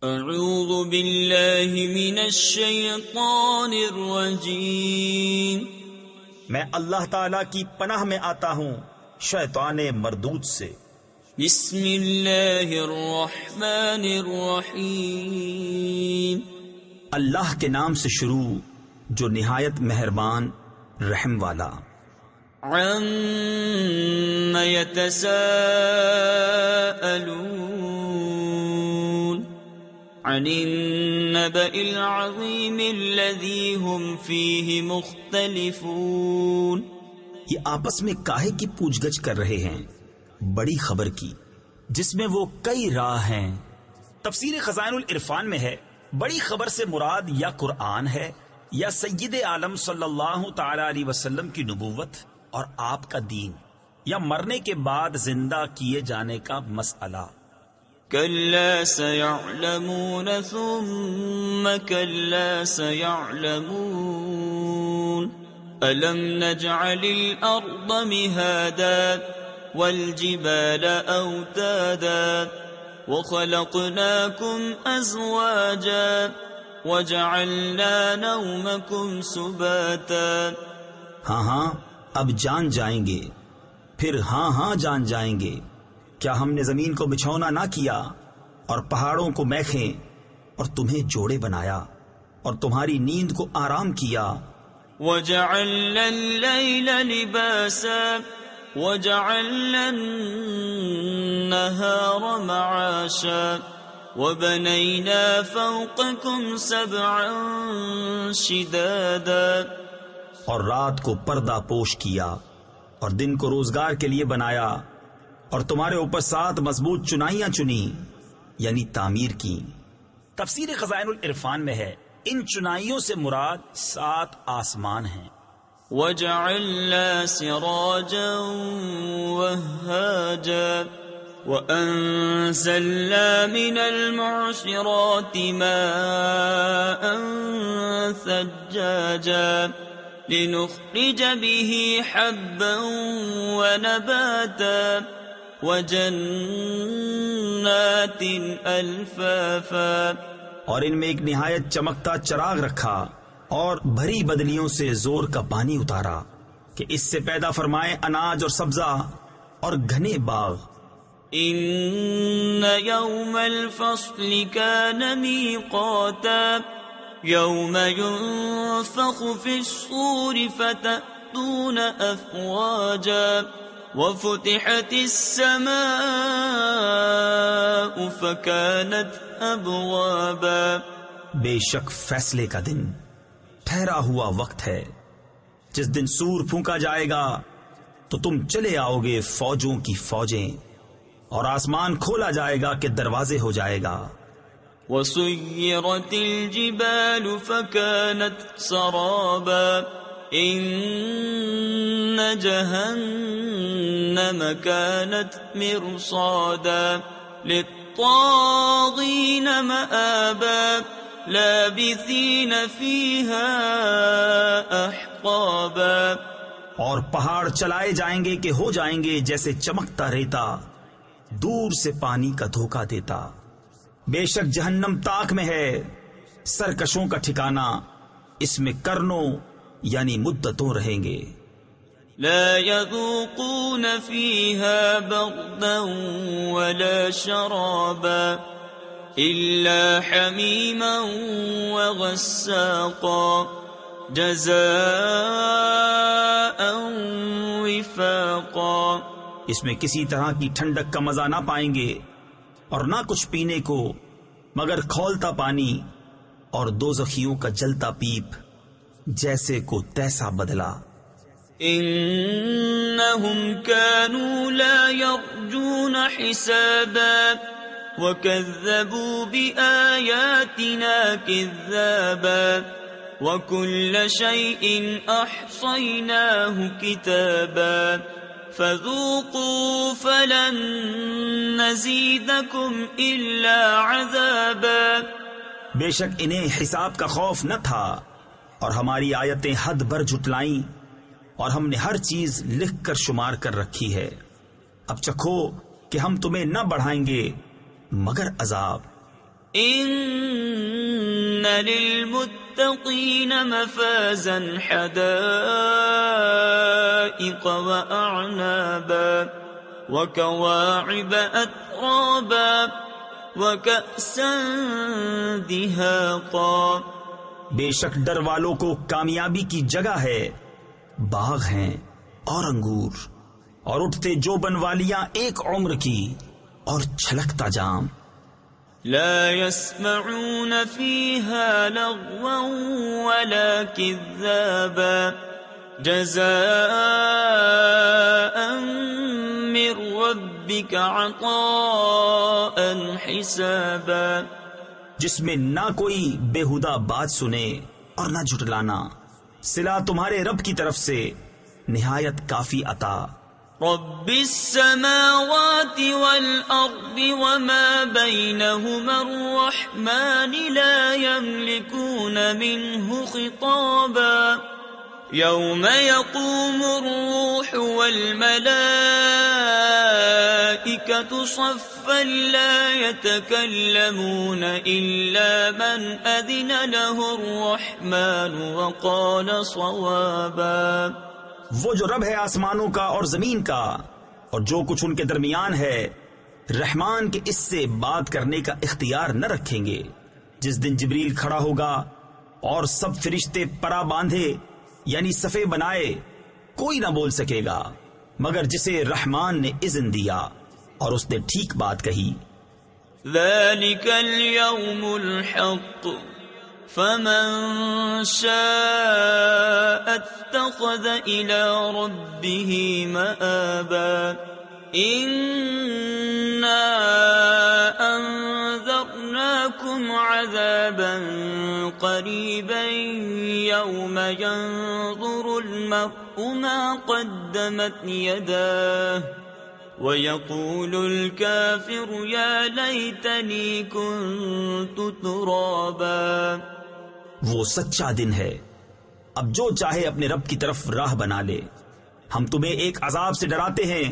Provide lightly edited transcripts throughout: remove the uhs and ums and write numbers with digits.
اعوذ باللہ من الشیطان الرجیم، میں اللہ تعالی کی پناہ میں آتا ہوں شیطان مردود سے۔ بسم اللہ الرحمن الرحیم، اللہ کے نام سے شروع جو نہایت مہربان رحم والا۔ عم يتساءلون عن النبأ العظیم الذی هم فیہ مختلفون۔ یہ آپس میں کاہے کی پوچھ گچھ کر رہے ہیں بڑی خبر کی جس میں وہ کئی راہ ہیں۔ تفسیر خزائن العرفان میں ہے بڑی خبر سے مراد یا قرآن ہے یا سید عالم صلی اللہ تعالی علیہ وسلم کی نبوت اور آپ کا دین یا مرنے کے بعد زندہ کیے جانے کا مسئلہ۔ کلا سیعلمون ثم کلا سیعلمون ألم نجعل الأرض مهادا والجبال أوتادا وخلقناكم أزواجا وجعلنا نومكم سباتا۔ ہاں اب جان جائیں گے، پھر ہاں جان جائیں گے، کیا ہم نے زمین کو بچھونا نہ کیا اور پہاڑوں کو میخیں اور تمہیں جوڑے بنایا اور تمہاری نیند کو آرام کیا۔ وَجَعَلْنَا اللَّيْلَ لِبَاسًا وَجَعَلْنَا النَّهَارَ مَعَاشًا وَبَنَيْنَا فَوْقَكُمْ سَبْعًا شِدَادًا۔ اور رات کو پردہ پوش کیا اور دن کو روزگار کے لیے بنایا اور تمہارے اوپر 7 مضبوط چنائیاں چنی یعنی تعمیر کی۔ تفسیر خزائن العرفان میں ہے ان چنائیوں سے مراد 7 آسمان ہیں۔ وَجَعَلْنَا سِرَاجًا وَهَّاجًا وَأَنزَلْنَا مِنَ الْمُعْصِرَاتِ مَاءً ثَجَّاجًا لِنُخْرِجَ بِهِ حَبًّا وَنَبَاتًا وَجَنَّاتٍ أَلْفَافًا۔ اور ان میں ایک نہایت چمکتا چراغ رکھا اور بھری بدلیوں سے زور کا پانی اتارا کہ اس سے پیدا فرمائے اناج اور سبزہ اور گھنے باغ۔ ان یوم الفصل کان میقاتا یوم ينفخ في الصور فتأتون افواجا وفتحت السماء فكانت ابوابا۔ بے شک فیصلے کا دن ٹھہرا ہوا وقت ہے جس دن سور پھونکا جائے گا تو تم چلے آؤ گے فوجوں کی فوجیں اور آسمان کھولا جائے گا کہ دروازے ہو جائے گا۔ وَسُيِّرَتِ الْجِبَالُ فَكَانَتْ سَرَابًا إِنَّ جَهَنَّمَ كَانَتْ مِرْصَادًا لِلطَّاغِينَ مَآبًا لَابِثِينَ فِيهَا أَحْقَابًا۔ اور پہاڑ چلائے جائیں گے کہ ہو جائیں گے جیسے چمکتا ریتا دور سے پانی کا دھوکہ دیتا۔ بے شک جہنم تاک میں ہے سرکشوں کا ٹھکانہ، اس میں کرنوں یعنی مدتوں رہیں گے۔ لا يذوقون فيها بردا ولا شرابا إلا حميما وغساقا جزاء وفاقا۔ اس میں کسی طرح کی ٹھنڈک کا مزہ نہ پائیں گے اور نہ کچھ پینے کو مگر کھولتا پانی اور دوزخیوں کا جلتا پیپ جیسے کو تیسا بدلا۔ انہم كانوا لا يرجون حسابا وكذبوا بآياتنا كذابا وكل شيء احصيناه كتابا فذوقوا فلن نزيدكم الا عذابا۔ بے شک انہیں حساب کا خوف نہ تھا اور ہماری آیتیں حد بھر جھٹلائیں اور ہم نے ہر چیز لکھ کر شمار کر رکھی ہے۔ اب چکھو کہ ہم تمہیں نہ بڑھائیں گے مگر عذاب۔ إن للمتقين مفازا حدائق وأعنابا وكواعب أترابا وكأسا دهاقا. بے شک ڈر والوں کو کامیابی کی جگہ ہے، باغ ہیں اور انگور اور اٹھتے جوبن والیاں ایک عمر کی اور چھلکتا جام. لا يسمعون فيها لغوا ولا كذابا جزاء من ربك عطاء حسابا. جس میں نہ کوئی بےہودہ بات سنے اور نہ جھٹلانا، صلہ تمہارے رب کی طرف سے نہایت کافی عطا. رب السماوات والأرض وما بينهما الرحمن لا يملكون منه خطابا. يوم يقوم الروح والملائكة صفا لا يتكلمون إلا من أذن له الرحمن وقال صوابا. وہ جو رب ہے آسمانوں کا اور زمین کا اور جو کچھ ان کے درمیان ہے، رحمان کے اس سے بات کرنے کا اختیار نہ رکھیں گے. جس دن جبریل کھڑا ہوگا اور سب فرشتے پرا باندھے یعنی صفے بنائے، کوئی نہ بول سکے گا مگر جسے رحمان نے اذن دیا اور اس نے ٹھیک بات کہی. ذلك اليوم الحق فمن شاء اتخذ إلى ربه مآبا. إنا أنذرناكم عذابا قريبا يوم ينظر المرء ما قدمت يداه ويقول الكافر يا ليتني كنت ترابا. وہ سچا دن ہے، اب جو چاہے اپنے رب کی طرف راہ بنا لے. ہم تمہیں ایک عذاب سے ڈراتے ہیں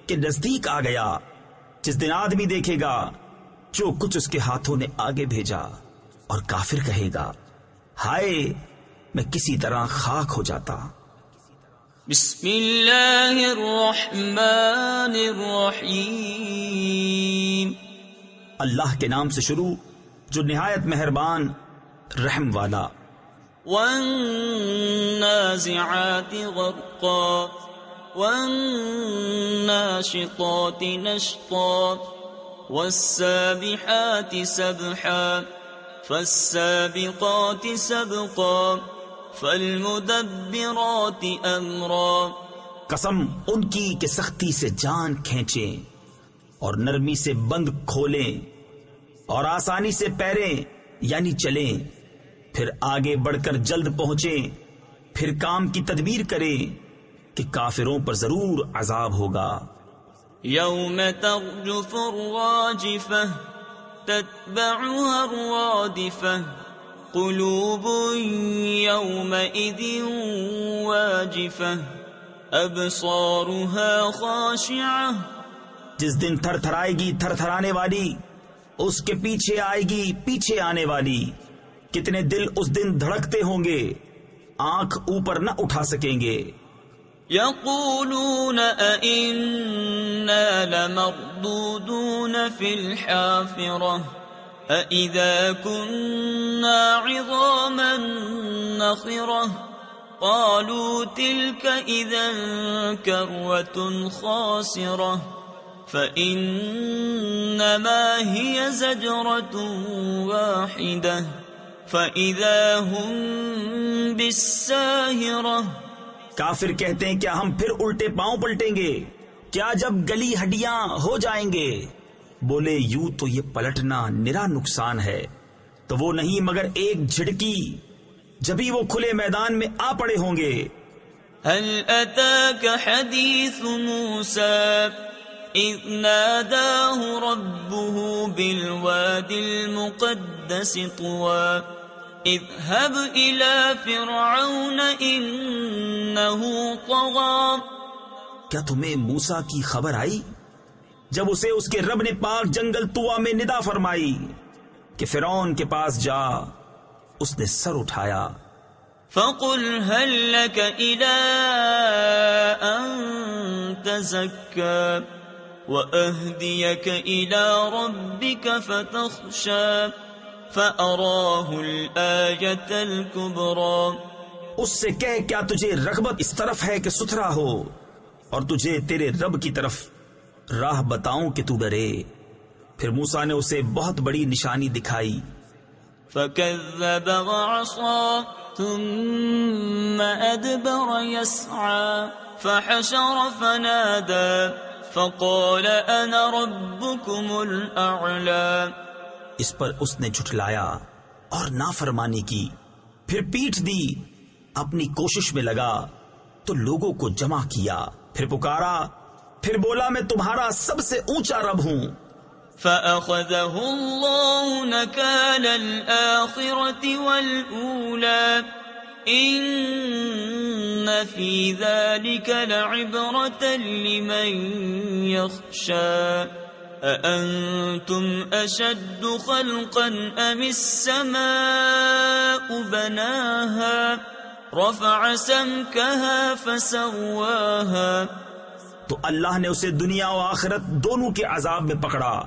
کہ نزدیک آ گیا، جس دن آدمی دیکھے گا جو کچھ اس کے ہاتھوں نے آگے بھیجا، اور کافر کہے گا ہائے میں کسی طرح خاک ہو جاتا. بسم اللہ الرحمن الرحیم. اللہ کے نام سے شروع جو نہایت مہربان رحم والا. والنازعات غرقا والناشطات نشطا والسابحات سبحا فالسابقات سبقا فالمدبرات امرا. قسم ان کی کہ سختی سے جان کھینچیں اور نرمی سے بند کھولیں اور آسانی سے پیریں یعنی چلیں، پھر آگے بڑھ کر جلد پہنچیں، پھر کام کی تدبیر کریں کہ کافروں پر ضرور عذاب ہوگا. یوم ترجف الراجفہ تتبعها الرادفہ قلوب یومئذ واجفہ ابصارها خاشعہ. جس دن تھر تھرائے گی تھر تھرانے والی، اس کے پیچھے آئے گی پیچھے آنے والی. کتنے دل اس دن دھڑکتے ہوں گے، آنکھ اوپر نہ اٹھا سکیں گے. یقولون أئنا لمردودون في الحافرة أئذا كنا عظاما نخرة قالوا تلك إذا كرة خاسرة فإنما هي زجرة واحدة فإذا هم بالساهرة. کافر کہتے ہیں کیا ہم پھر الٹے پاؤں پلٹیں گے؟ کیا جب گلی ہڈیاں ہو جائیں گے؟ بولے یوں تو یہ پلٹنا نرا نقصان ہے، تو وہ نہیں مگر ایک جھڑکی، جبھی وہ کھلے میدان میں آ پڑے ہوں گے. هل أتاك حديث موسى إذ ناداه ربه بالواد المقدس طوى اذهب إلى فرعون إنه طغى. کیا تمہیں موسیٰ کی خبر آئی جب اسے اس کے رب نے پاک جنگل طوا میں ندا فرمائی، کہ فرعون کے پاس جا. اس نے سر اٹھایا. فقل هل لك إلى أن تزكى وأهديك إلى ربك فتخشى فأراه الآية الكبرى. اس سے کہہ کیا تجھے رغبت اس طرف ہے کہ ستھرا ہو اور تجھے تیرے رب کی طرف راہ بتاؤں کہ تو ڈرے. پھر موسیٰ نے اسے بہت بڑی نشانی دکھائی. فكذب وعصى ثم أدبر يسعى فحشر فنادى فقال أنا ربكم الأعلى. اس پر اس نے جھٹلایا اور نافرمانی کی. پھر پیٹھ دی. اپنی کوشش میں لگا تو لوگوں کو جمع کیا. پھر پکارا. پھر بولا میں تمہارا سب سے اونچا رب ہوں. فأخذه الله نكال الآخرة والأولى إن في ذلك لعبرة لمن يخشى أأنتم أشد خلقا أم السماء بناها رفع سمكها فسواها. تو اللہ نے اسے دنیا و آخرت دونوں کے عذاب میں پکڑا.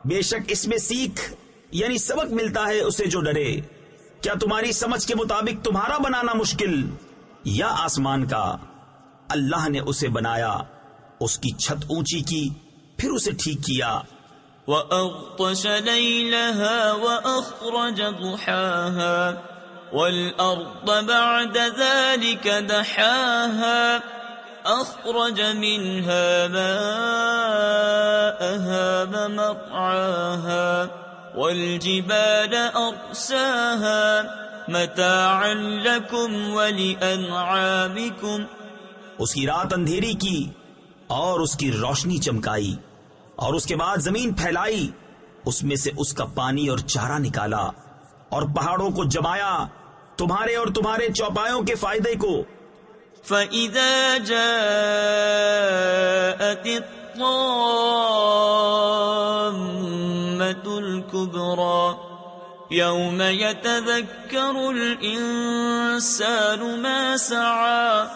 بے شک اس میں سیکھ یعنی سبق ملتا ہے اسے جو ڈرے. کیا تمہاری سمجھ کے مطابق تمہارا بنانا مشکل یا آسمان کا؟ اللہ نے اسے بنایا، اس کی چھت اونچی کی، پھر اسے ٹھیک کیا. وَأَغْطَشَ لَيْلَهَا وَأَخْرَجَ ضُحَاهَا وَالْأَرْضَ بَعْدَ ذَلِكَ دَحَاهَا أخرج منها ماءها ومرعاها والجبال أرساها متاعا لكم ولأنعامكم. اس کی رات اندھیری کی اور اس کی روشنی چمکائی اور اس کے بعد زمین پھیلائی، اس میں سے اس کا پانی اور چارہ نکالا اور پہاڑوں کو جمایا تمہارے اور تمہارے چوپایوں کے فائدے کو. فَإِذَا جَاءَتِ الطَّامَّةُ الْكُبْرَى يَوْمَ يَتَذَكَّرُ الْإِنسَانُ مَا سَعَى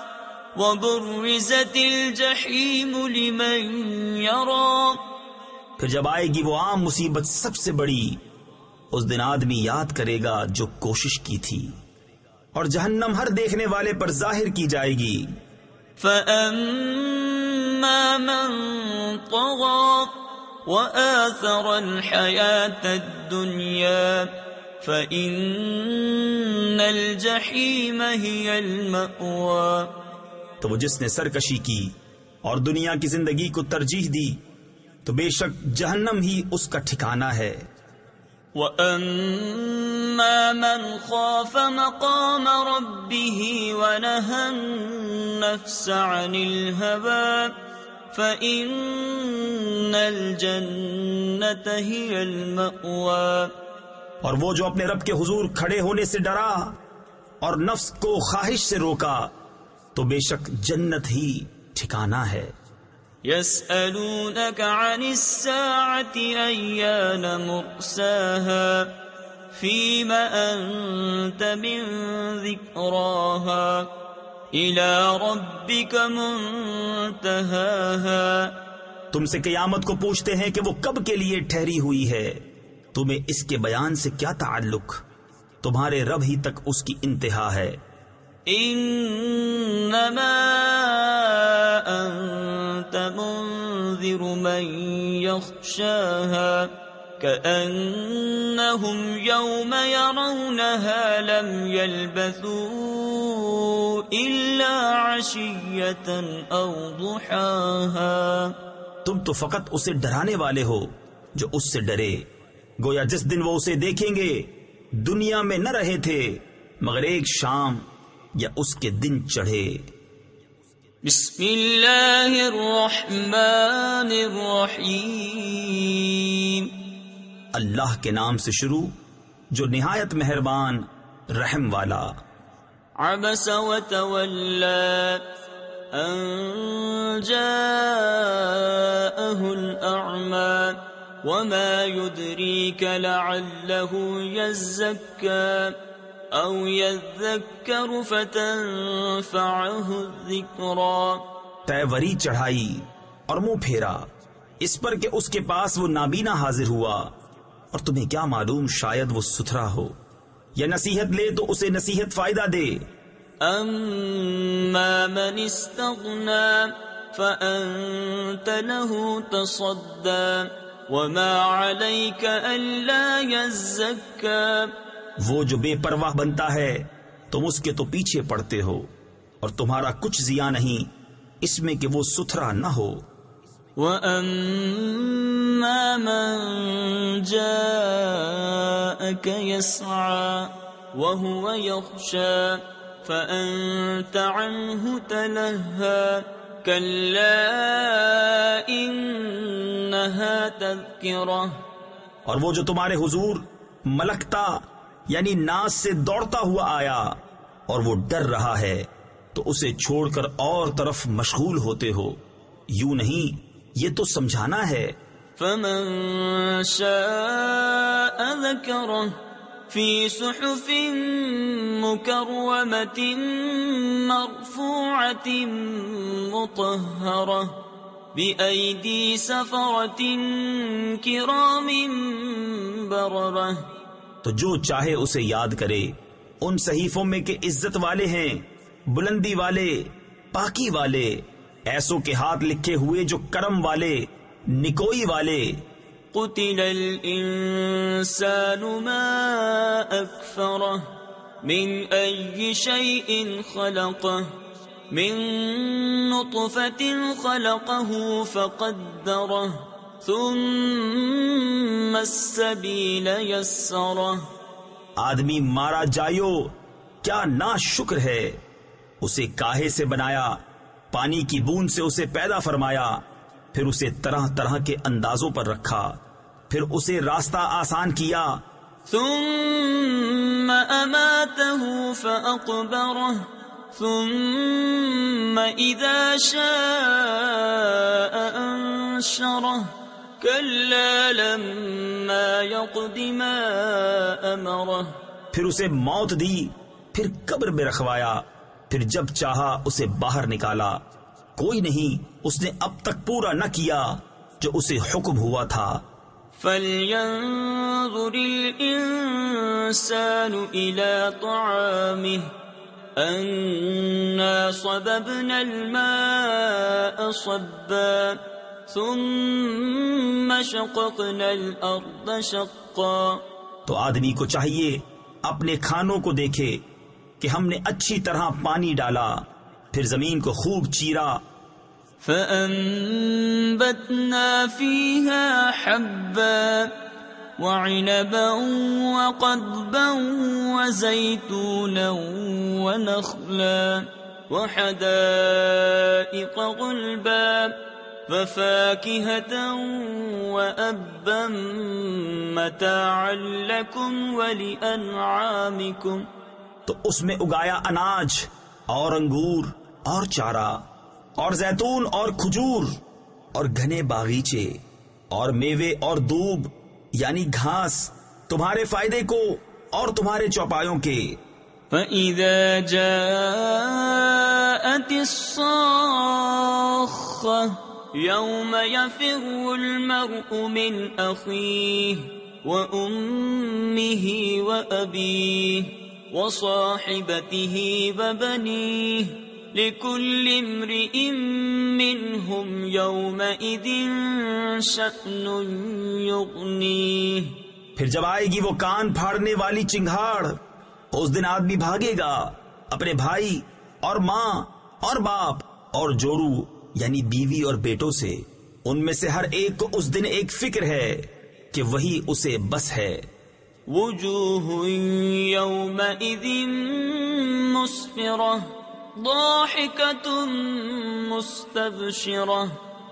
وَبُرِّزَتِ الْجَحِيمُ لِمَنْ يَرَى. پھر جب آئے گی وہ عام مصیبت سب سے بڑی، اس دن آدمی یاد کرے گا جو کوشش کی تھی، اور جہنم ہر دیکھنے والے پر ظاہر کی جائے گی. فَأَمَّا مَن طَغَى وَآثَرَ الْحَيَاةَ الدُّنْيَا فَإِنَّ الْجَحِيمَ هِيَ الْمَأْوَى. تو وہ جس نے سرکشی کی اور دنیا کی زندگی کو ترجیح دی تو بے شک جہنم ہی اس کا ٹھکانہ ہے. وَأَمَّا مَنْ خَافَ مَقَامَ رَبِّهِ وَنَهَى النَّفْسَ عَنِ الْهَوَى فَإِنَّ الْجَنَّةَ هِيَ الْمَأْوَى. اور وہ جو اپنے رب کے حضور کھڑے ہونے سے ڈرا اور نفس کو خواہش سے روکا تو بے شک جنت ہی ٹھکانہ ہے. يسألونك عن الساعة أيان مرساها فيم أنت من ذكراها إلى ربك منتهاها. تم سے قیامت کو پوچھتے ہیں کہ وہ کب کے لیے ٹھہری ہوئی ہے، تمہیں اس کے بیان سے کیا تعلق؟ تمہارے رب ہی تک اس کی انتہا ہے. انما انت منذر من يخشاها كأنهم يوم يرونها لم يلبثوا الا عشية او ضحاها. تم تو فقط اسے ڈرانے والے ہو جو اس سے ڈرے، گویا جس دن وہ اسے دیکھیں گے دنیا میں نہ رہے تھے مگر ایک شام یا اس کے دن چڑھے. بسم اللہ الرحمن الرحیم. اللہ کے نام سے شروع جو نہایت مہربان رحم والا. عبس وتولى ان جاءه الأعمى وما يدريك لعله يزكى أو يذكر فتنفعه الذكرى. تیوری چڑھائی اور منہ پھیرا اس پر کہ اس کے پاس وہ نابینا حاضر ہوا، اور تمہیں کیا معلوم شاید وہ ستھرا ہو، یا نصیحت لے تو اسے نصیحت فائدہ دے. أما من استغنى فأنت له تصدى وما عليك ألا يزكى. وہ جو بے پرواہ بنتا ہے تم اس کے تو پیچھے پڑتے ہو، اور تمہارا کچھ ضیاء نہیں اس میں کہ وہ ستھرا نہ ہو. وَأَمَّا مَن جَاءَكَ يَسْعَى وَهُوَ يَخْشَى فَأَنْتَ عَنْهُ تَلَهَّى كَلَّا إِنَّهَا تَذْكِرَةٌ. اور وہ جو تمہارے حضور ملکتا یعنی ناز سے دوڑتا ہوا آیا اور وہ ڈر رہا ہے تو اسے چھوڑ کر اور طرف مشغول ہوتے ہو. یوں نہیں، یہ تو سمجھانا ہے. فمن شاء ذكره في صحف مكرمة مرفوعة مطهرة بأيدي سفرة كرام بررة. تو جو چاہے اسے یاد کرے ان صحیفوں میں کہ عزت والے ہیں، بلندی والے، پاکی والے، ایسوں کے ہاتھ لکھے ہوئے جو کرم والے، نکوئی والے. قتل الإنسان ما أكفره من أي شيء خلقه من نطفة خلقه فقدره ثم السبيل يسره. آدمی مارا جائیو، کیا ناشکر ہے. اسے کاہے سے بنایا، پانی کی بوند سے اسے پیدا فرمایا، پھر اسے طرح طرح کے اندازوں پر رکھا، پھر اسے راستہ آسان کیا. ثم أماته فأقبره ثم إذا شاء أنشره كلا لما يقض ما أمره. پھر اسے موت دی، پھر قبر میں رکھوایا، پھر جب چاہا اسے باہر نکالا. کوئی نہیں اس نے اب تک پورا نہ کیا جو اسے حکم ہوا تھا. فَلْيَنظُرِ الْإِنسَانُ إِلَى طَعَامِهِ أَنَّا صَبَبْنَا الْمَاءَ صَبًّا ثُمَّ شَقَقْنَا الْأَرْضَ شَقًّا. تو آدمی کو چاہیے اپنے کھانوں کو دیکھے کہ ہم نے اچھی طرح پانی ڈالا، پھر زمین کو خوب چیرا. فَأَنبَتْنَا فِيهَا حَبًّا وَعِنَبًا وَقَضْبًا وَزَيْتُونًا وَنَخْلًا وَحَدَائِقَ غُلْبًا وَفَاكِهَةً وَأَبًّا مَتَاعًا لَكُمْ وَلِأَنْعَامِكُمْ. تو اس میں اگایا اناج اور انگور اور چارہ اور زیتون اور کھجور اور گھنے باغیچے اور میوے اور دوب یعنی گھاس تمہارے فائدے کو اور تمہارے چوپایوں کے. فَإِذَا جَاءَتِ الصَّاخَّةُ يَوْمَ يَفِرُّ الْمَرْءُ مِنْ أَخِيهِ وَأُمِّهِ وَأَبِيهِ وَصَاحِبَتِهِ وَبَنِيهِ لِكُلِّ امْرِئٍ مِّنْهُمْ يَوْمَئِذٍ شَأْنٌ يُغْنِيهِ. پھر جب آئے گی وہ کان پھاڑنے والی چنگھاڑ، اس دن آدمی بھاگے گا اپنے بھائی اور ماں اور باپ اور جورو یعنی بیوی اور بیٹوں سے. ان میں سے ہر ایک کو اس دن ایک فکر ہے کہ وہی اسے بس ہے. وجوه يومئذ مسفرة ضاحكة مستبشرة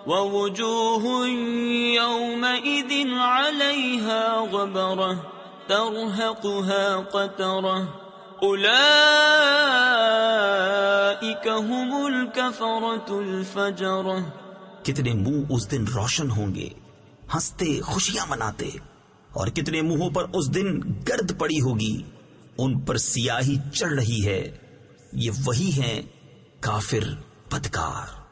ووجوه يومئذ عليها غبرة ترهقها قترة أولئك هم الكفرة الفجرة. کتنے منہ اس دن روشن ہوں گے، ہنستے خوشیاں مناتے، اور کتنے منہوں پر اس دن گرد پڑی ہوگی، ان پر سیاہی چڑھ رہی ہے، یہ وہی ہیں کافر بدکار۔